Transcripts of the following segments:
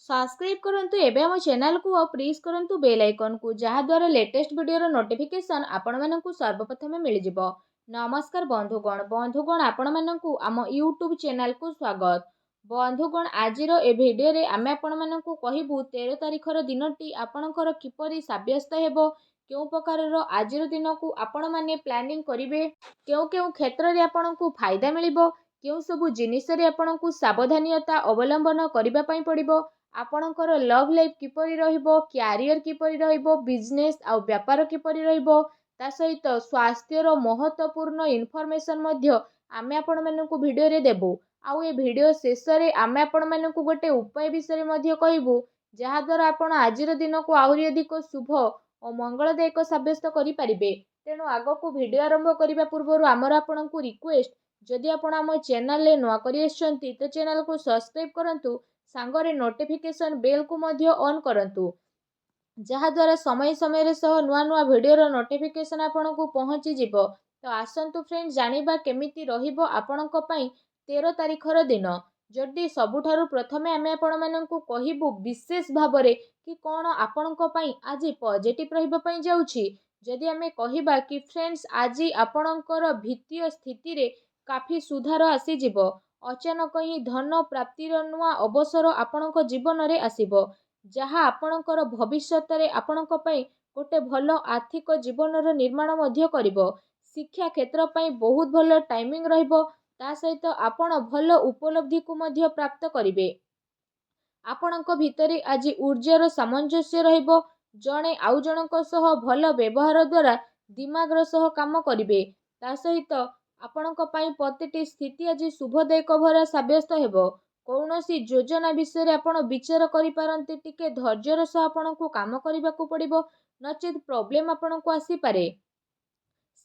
Subscribe करंतु एबे हम चैनल को और प्रेस करंतु बेल आइकन को जहाँ द्वारा लेटेस्ट वीडियो नोटिफिकेशन आपण मानकु सर्वप्रथम मिल जिवो। नमस्कार बंधुगण आपण मानकु आम यूट्यूब चैनल को स्वागत। बंधुगण आजिर ए वीडियो रे आमे आपण मानकु कहिबु 13 तारिखर दिनटी आपणकर किपरि साब्यस्त हेबो, केउ प्रकारर आजिर दिन को आपण माने प्लानिंग करिवे, केउ केउ क्षेत्र रे आपणकु फायदा मिलिबो, केउ सबु जिनिस रे आपणकु सावधानियता अवलंबन करिबा पई पड़िबो, आपणकर लव लाइफ किपरि रहिबो, क्यारियर किपरि रहिबो, बिजनेस आ व्यापार किपरि रहिबो, ता सहित स्वास्थ्यर महत्वपूर्ण इनफॉरमेशन मध्य आमे आपण मानकु वीडियो रे देबु। आउ ए वीडियो शेष रे आमे आपण मानकु गोटे उपाय विषय मध्य कहिबु, जहा द्वारा आपण आजिर दिन को आहुरी अधिक शुभ और मंगलदायक साब्यस्त करि परिबे। तेणु आगो को वीडियो आरंभ करिबा पूर्वरु आमर आपणकु रिक्वेस्ट, जदि आपण आम चैनल ले नुआ करि आछंती तो चैनल को सब्सक्राइब करंतु, सांगरे नोटिफिकेशन बेल को मध्य ऑन करंतु, जहा द्वारा समय समय रे सह नुआ नुआ वीडियो रो नोटिफिकेशन आपनकु पहुंची जिवो। तो आसंतु फ्रेंड जानिबा केमिति रहिबो आपनक पई 13 तारिखर दिन। जदि सबुठारु प्रथमे आमे आपण माननकु कहिबु विशेष भाबरे कि कोन आपनक पई आज पॉजिटिव रहिबा पई जाउछि। जदि आमे कहिबा कि फ्रेंड्स आज आपनकर वित्तीय स्थिति रे काफी सुधार आसी जिवो, अचानक ही धन प्राप्तिर नुआ अवसर आपणक जीवन रे आसीबो, जहा आपणकर भविष्यत रे आपणक पई गोटे भलो आर्थिक जीवनर निर्माण मध्य करिवो। शिक्षा क्षेत्र पई बहुत भलो टाइमिंग रहिबो, ता सहित आपण भलो उपलब्धि को मध्य प्राप्त करिवे। आपणक भितरे आज ऊर्जार सामंजस्य रहिबो, जणे आउ जनक सह भलो व्यवहार द्वारा दिमागर सह काम करिवे। ता सहित आपणक पई प्रतिटी स्थिति आज शुभदायक भरा साब्यस्त हेबो। कौनसी योजना विषय आपण विचार करि पारंती, टिके धैर्यर सह आपणकु काम करिबाकु पड़िबो, नचेत प्रॉब्लम आपणकु आसी पारे।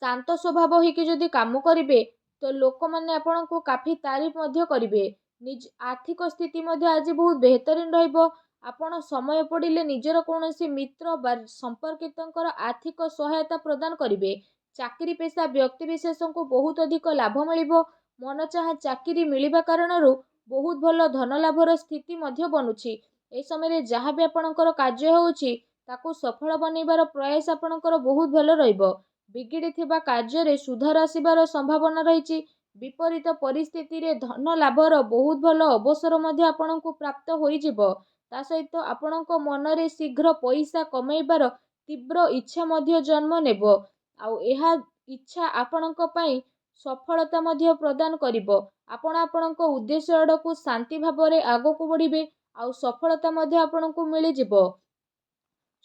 शांत स्वभाव होइके जदि काम करिवे तो लोक माने आपणकु काफी तारीफ मध्य करिवे। निज आर्थिक स्थिति मध्य आज बहुत बेहतरीन रहिबो। आपण समय पड़िले निजर कौनसी मित्र बा संपर्कितंकर आर्थिक सहायता प्रदान करिवे। चाकरी पेशा व्यक्ति विशेष को बहुत अधिक लाभ मिलिबो। मन चाहा चाकरी मिलिबा कारणरू बहुत भल धन लाभर स्थिति मध्य बनुछि। ए समय रे जहाँ भी आपणकर कार्य होउछि ताकू सफल बनैबार प्रयास आपणकर बहुत भल रहिबो। बिगिड़ी थिबा कार्य रे सुधार आसिबार संभावना रहिछि। विपरीत परिस्थिति रे धन लाभर बहुत भल अवसर मध्य आपणकु प्राप्त होई जिवो। ता सहित आपणक मन रे शीघ्र पैसा कमैबार तीव्र इच्छा मध्य जन्म नेबो। आउ एहा इच्छा आपणक पई सफलता मध्य प्रदान करिवो। आपण आपणक उद्देश्य आड़कू शांति भावरे आगकू बढ़िबे, आउ सफलता मध्य आपणकू मिली जिवो।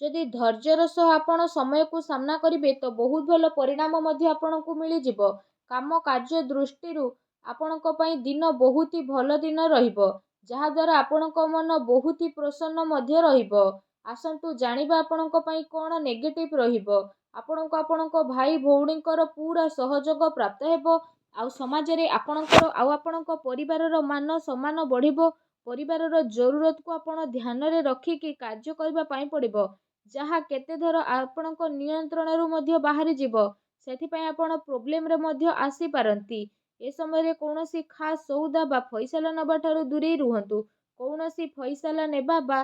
जदि धैर्यर सह आपण समय को सामना करिवे तो बहुत भल परिणाम मध्य आपणकू मिली जिवो। काम कार्य दृष्टिरू आपणक पई दिन बहुत ही भल दिन रहिबो, जहा द्वारा आपणक मन बहुत ही प्रसन्न मध्य रहिबो। आसंतु जानिबा आपणक पई कोन नेगेटिव रहिबो। आपणक आपणक भाई भौणीकर पूरा सहयोग प्राप्त हेबो। आउ समाज रे आपणकर आउ आपणक परिवारर मान सम्मान बढ़िबो। परिवारर जरूरत को आपण ध्यान रे रखी कि कार्य करबा पई पड़िबो, जहा केते धर आपणक नियंत्रण रु मध्य बाहरी जिवो। सेथि पई आपण प्रॉब्लम रे मध्य आसी पारंती। ए समय रे कोनोसी खास सौदा बा फैसला नबा ठारू दूरी रुहंतु। कोनोसी फैसला नेबा बा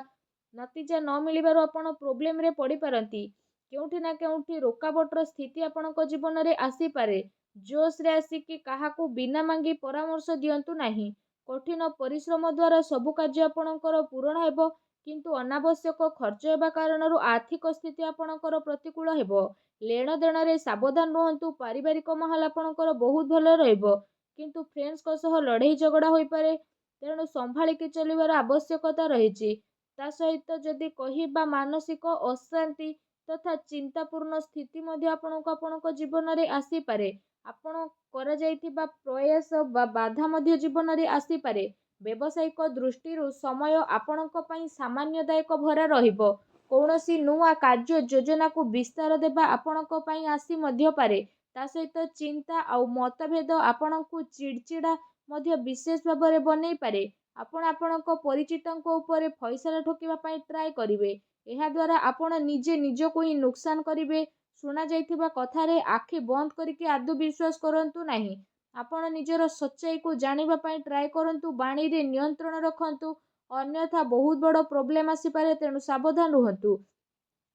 नतीजा न मिलिबार आपण प्रॉब्लम रे पड़ी पारंती। केउठी ना केउठी रोकावटर स्थिति आपणक जीवन रे आसी पारे। जोश रे आसी कि काहाकू बिना मांगी परामर्श दियंतु नाही। कठिन परिश्रम द्वारा सबु कार्य आपणकर पूर्ण हेबो, किंतु अनावश्यक खर्च हेबा कारणरू आर्थिक स्थिति आपणकर प्रतिकूल हेबो। लेण देण रे सावधान रुहंतु। पारिवारिक माहौल आपणकर बहुत भल रहइबो, किंतु फ्रेंड्स को सह लड़ाई झगड़ा होई पारे। तेणु संभाली के चलिबार आवश्यकता रहिछि। ता सहित जदि कहिबा मानसिक अशांति तथा चिंतापूर्ण स्थिति मध्य आपणक जीवन रे आसी पारे। आपण करा जाइथिबा प्रयास बा बाधा मध्य जीवन रे आसी पारे। व्यवसायिक दृष्टिरू समय आपणक पई सामान्यदायक भरा रहिबो। कौनसी नुआ कार्य योजना को विस्तार देबा आपणक पई आसी मध्य पारे। ता सहित चिंता आउ मतभेद आपणकू चिड़चिड़ा मध्य विशेष भाବରେ बनै पारे। आपण आपणक परिचितंक उपरे फैसला ठोकिबा पई ट्राई करिवे। एहा द्वारा आपण निजे निजको ही नुकसान करिवे। सुना जाइथिबा कथारे आखि बंद करिके आदु विश्वास करंतु नाही। आपण निजर सच्चाई को जानिबा पई ट्राई करंतु। बाणी रे नियंत्रण रखंतु। अन्यथा बहुत बड़ प्रोब्लेम आसीपारे, तेणु सावधान रुहतु।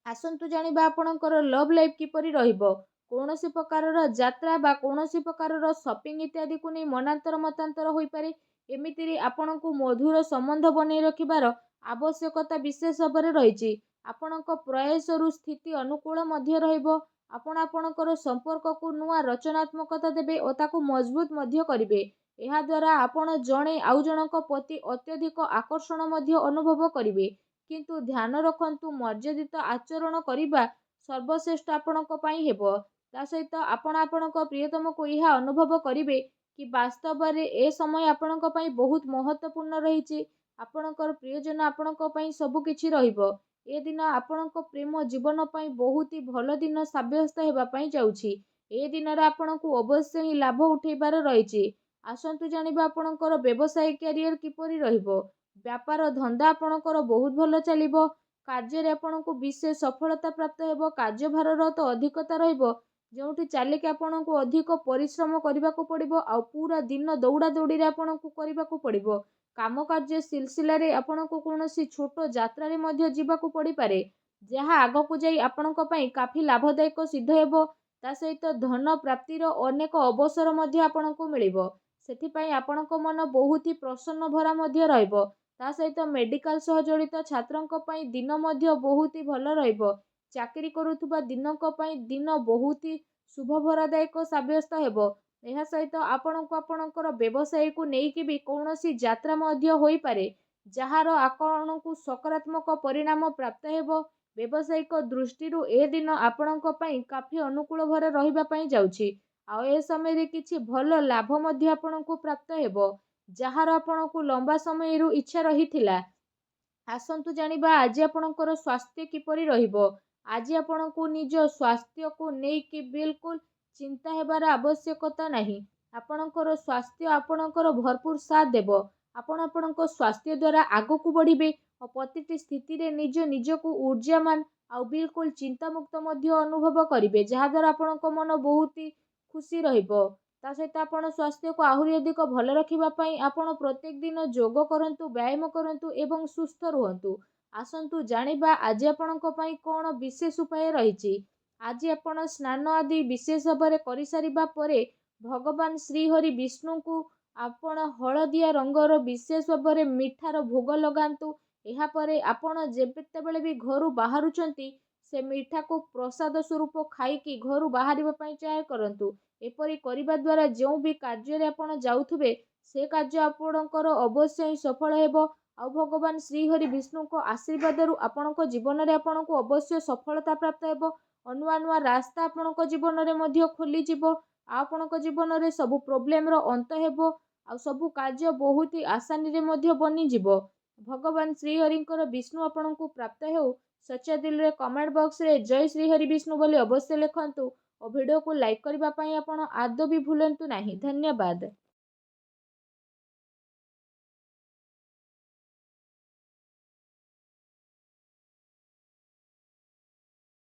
आसन्तु जानिबा आपणकर लव लाइफ किपरि रहिबो। कौनसी प्रकारर यात्रा बा कौनसी प्रकारर शॉपिंग इत्यादि को नहीं मनांतर मतांतर होई पारे। एमितिरे आपणଙ୍କୁ मधुर संबंध बनै रखिबार आवश्यकता विशेष भाବରେ ରହିଛି। ଆପଣଙ୍କ ପ୍ରୟାସରୁ ସ୍ଥିତି ଅନୁକୂଳ ମଧ୍ୟ ରହିବ। ଆପଣ ଆପଣଙ୍କର ସମ୍ପର୍କକୁ ନୂଆ ରଚନାତ୍ମକତା ଦେବେ ଓ ତାକୁ ମଜବୁତ ମଧ୍ୟ କରିବେ। ଏହାଦ୍ୱାରା ଆପଣ ଜଣେ ଆଉ ଜଣଙ୍କ ପ୍ରତି ଅତ୍ୟଧିକ ଆକର୍ଷଣ ମଧ୍ୟ ଅନୁଭବ କରିବେ। କିନ୍ତୁ ଧ୍ୟାନ ରଖନ୍ତୁ, ମର୍ଯ୍ୟାଦିତ ଆଚରଣ କରିବା ସର୍ବଶ୍ରେଷ୍ଠ ଆପଣଙ୍କ ପାଇଁ ହେବ। ତା ସହିତ ଆପଣ ଆପଣଙ୍କ ପ୍ରିୟତମକୁ ଏହା ଅନୁଭବ କରିବେ କି ବାସ୍ତବରେ ଏ ସମୟ ଆପଣଙ୍କ ପାଇଁ ବହୁତ ମହତ୍ତ୍ୱପୂର୍ଣ୍ଣ ରହିଛି। ଆପଣଙ୍କର ପ୍ରିୟଜନ ଆପଣଙ୍କ ପାଇଁ ସବୁକିଛି ରହିବ। ଏ ଦିନ ଆପଣଙ୍କ ପ୍ରେମ ଜୀବନ ପାଇଁ ବହୁତ ଭଲ ଦିନ ସାବ୍ୟସ୍ତ ହେବା ପାଇଁ ଯାଉଛି। ଏ ଦିନରେ ଆପଣଙ୍କୁ ଅବଶ୍ୟ ହିଁ ଲାଭ ଉଠାଇବାର ରହିଛି। ଆସନ୍ତୁ ଜାଣିବା ଆପଣଙ୍କର ବ୍ୟବସାୟ କ୍ୟାରିୟର କିପରି ରହିବ। ବ୍ୟାପାର ଧନ୍ଦା ଆପଣଙ୍କର ବହୁତ ଭଲ ଚାଲିବ। କାର୍ଯ୍ୟରେ ଆପଣଙ୍କୁ ବିଶେଷ ସଫଳତା ପ୍ରାପ୍ତ ହେବ। କାର୍ଯ୍ୟଭାରର ତ ଅଧିକତା ରହିବ, ଯେଉଁଠି ଚାଲିକି ଆପଣଙ୍କୁ ଅଧିକ ପରିଶ୍ରମ କରିବାକୁ ପଡ଼ିବ ଆଉ ପୁରା ଦିନ ଦୌଡ଼ା ଦୌଡ଼ିରେ ଆପଣଙ୍କୁ କରିବାକୁ ପଡ଼ିବ। କାମକାର୍ଯ୍ୟ ସିଲସିଲାରେ ଆପଣଙ୍କୁ କୌଣସି ଛୋଟ ଯାତ୍ରାରେ ମଧ୍ୟ ଯିବାକୁ ପଡ଼ିପାରେ, ଯାହା ଆଗକୁ ଯାଇ ଆପଣଙ୍କ ପାଇଁ କାଫି ଲାଭଦାୟକ ସିଦ୍ଧ ହେବ। ତା ସହିତ ଧନ ପ୍ରାପ୍ତିର ଅନେକ ଅବସର ମଧ୍ୟ ଆପଣଙ୍କୁ ମିଳିବ। ସେଥିପାଇଁ ଆପଣଙ୍କ ମନ ବହୁତ ହି ପ୍ରସନ୍ନ ଭରା ମଧ୍ୟ ରହିବ। ତା ସହିତ ମେଡିକାଲ ସହ ଜଡ଼ିତ ଛାତ୍ରଙ୍କ ପାଇଁ ଦିନ ମଧ୍ୟ ବହୁତ ହି ଭଲ ରହିବ। ଚାକିରି କରୁଥିବା ଦିନଙ୍କ ପାଇଁ ଦିନ ବହୁତ ହି ଶୁଭଫଳଦାୟକ ସାବ୍ୟସ୍ତ ହେବ। ଏହା ସହିତ ଆପଣଙ୍କୁ ଆପଣଙ୍କର ବ୍ୟବସାୟକୁ ନେଇକି ବି କୌଣସି ଯାତ୍ରା ମଧ୍ୟ ହୋଇପାରେ, ଯାହାର ଆପଣଙ୍କୁ ସକାରାତ୍ମକ ପରିଣାମ ପ୍ରାପ୍ତ ହେବ। ବ୍ୟବସାୟିକ ଦୃଷ୍ଟିରୁ ଏ ଦିନ ଆପଣଙ୍କ ପାଇଁ କାଫି ଅନୁକୂଳ ଭରା ରହିବା ପାଇଁ ଯାଉଛି। ଆଉ ଏ ସମୟରେ କିଛି ଭଲ ଲାଭ ମଧ୍ୟ ଆପଣଙ୍କୁ ପ୍ରାପ୍ତ ହେବ, ଯାହାର ଆପଣଙ୍କୁ ଲମ୍ବା ସମୟରୁ ଇଚ୍ଛା ରହିଥିଲା। ଆସନ୍ତୁ ଜାଣିବା ଆଜି ଆପଣଙ୍କର ସ୍ୱାସ୍ଥ୍ୟ କିପରି ରହିବ। ଆଜି ଆପଣଙ୍କୁ ନିଜ ସ୍ୱାସ୍ଥ୍ୟକୁ ନେଇକି ବିଲକୁଲ ଚିନ୍ତା ହେବାର ଆବଶ୍ୟକତା ନାହିଁ। ଆପଣଙ୍କର ସ୍ୱାସ୍ଥ୍ୟ ଆପଣଙ୍କର ଭରପୁର ସାଥ ଦେବ। ଆପଣ ଆପଣଙ୍କ ସ୍ୱାସ୍ଥ୍ୟ ଦ୍ୱାରା ଆଗକୁ ବଢ଼ିବେ ଓ ପ୍ରତିଟି ସ୍ଥିତିରେ ନିଜକୁ ଊର୍ଜାମାନ ଆଉ ବିଲକୁଲ ଚିନ୍ତାମୁକ୍ତ ମଧ୍ୟ ଅନୁଭବ କରିବେ, ଯାହାଦ୍ୱାରା ଆପଣଙ୍କ ମନ ବହୁତ ଖୁସି ରହିବ। ତା ସହିତ ଆପଣ ସ୍ୱାସ୍ଥ୍ୟକୁ ଆହୁରି ଅଧିକ ଭଲ ରଖିବା ପାଇଁ ଆପଣ ପ୍ରତ୍ୟେକ ଦିନ ଯୋଗ କରନ୍ତୁ, ବ୍ୟାୟାମ କରନ୍ତୁ ଏବଂ ସୁସ୍ଥ ରୁହନ୍ତୁ। ଆସନ୍ତୁ ଜାଣିବା ଆଜି ଆପଣଙ୍କ ପାଇଁ କ'ଣ ବିଶେଷ ଉପାୟ ରହିଛି। ଆଜି ଆପଣ ସ୍ନାନ ଆଦି ବିଶେଷ ଭାବରେ କରିସାରିବା ପରେ ଭଗବାନ ଶ୍ରୀହରି ବିଷ୍ଣୁଙ୍କୁ ଆପଣ ହଳଦିଆ ରଙ୍ଗର ବିଶେଷ ଭାବରେ ମିଠାର ଭୋଗ ଲଗାନ୍ତୁ। ଏହାପରେ ଆପଣ ଯେତେବେଳେ ବି ଘରୁ ବାହାରୁଛନ୍ତି, ସେ ମିଠାକୁ ପ୍ରସାଦ ସ୍ୱରୂପ ଖାଇକି ଘରୁ ବାହାରିବା ପାଇଁ ଚେଷ୍ଟା କରନ୍ତୁ। ଏପରି କରିବା ଦ୍ୱାରା ଯେଉଁ ବି କାର୍ଯ୍ୟରେ ଆପଣ ଯାଉଥିବେ, ସେ କାର୍ଯ୍ୟ ଆପଣଙ୍କର ଅବଶ୍ୟ ହିଁ ସଫଳ ହେବ। ଆଉ ଭଗବାନ ଶ୍ରୀହରି ବିଷ୍ଣୁଙ୍କ ଆଶୀର୍ବାଦରୁ ଆପଣଙ୍କ ଜୀବନରେ ଆପଣଙ୍କୁ ଅବଶ୍ୟ ସଫଳତା ପ୍ରାପ୍ତ ହେବ ଓ ନୂଆ ନୂଆ ରାସ୍ତା ଆପଣଙ୍କ ଜୀବନରେ ମଧ୍ୟ ଖୋଲିଯିବ। ଆଉ ଆପଣଙ୍କ ଜୀବନରେ ସବୁ ପ୍ରୋବ୍ଲେମର ଅନ୍ତ ହେବ ଆଉ ସବୁ କାର୍ଯ୍ୟ ବହୁତ ଆସାନୀରେ ମଧ୍ୟ ବନିଯିବ। ଭଗବାନ ଶ୍ରୀହରିଙ୍କର ବିଷ୍ଣୁ ଆପଣଙ୍କୁ ପ୍ରାପ୍ତ ହେଉ। ସଚ୍ଚା ଦିଲରେ କମେଣ୍ଟ ବକ୍ସରେ ଜୟ ଶ୍ରୀହରି ବିଷ୍ଣୁ ବୋଲି ଅବଶ୍ୟ ଲେଖନ୍ତୁ ଓ ଭିଡ଼ିଓକୁ ଲାଇକ୍ କରିବା ପାଇଁ ଆପଣ ଆଦୌ ବି ଭୁଲନ୍ତୁ ନାହିଁ। ଧନ୍ୟବାଦ।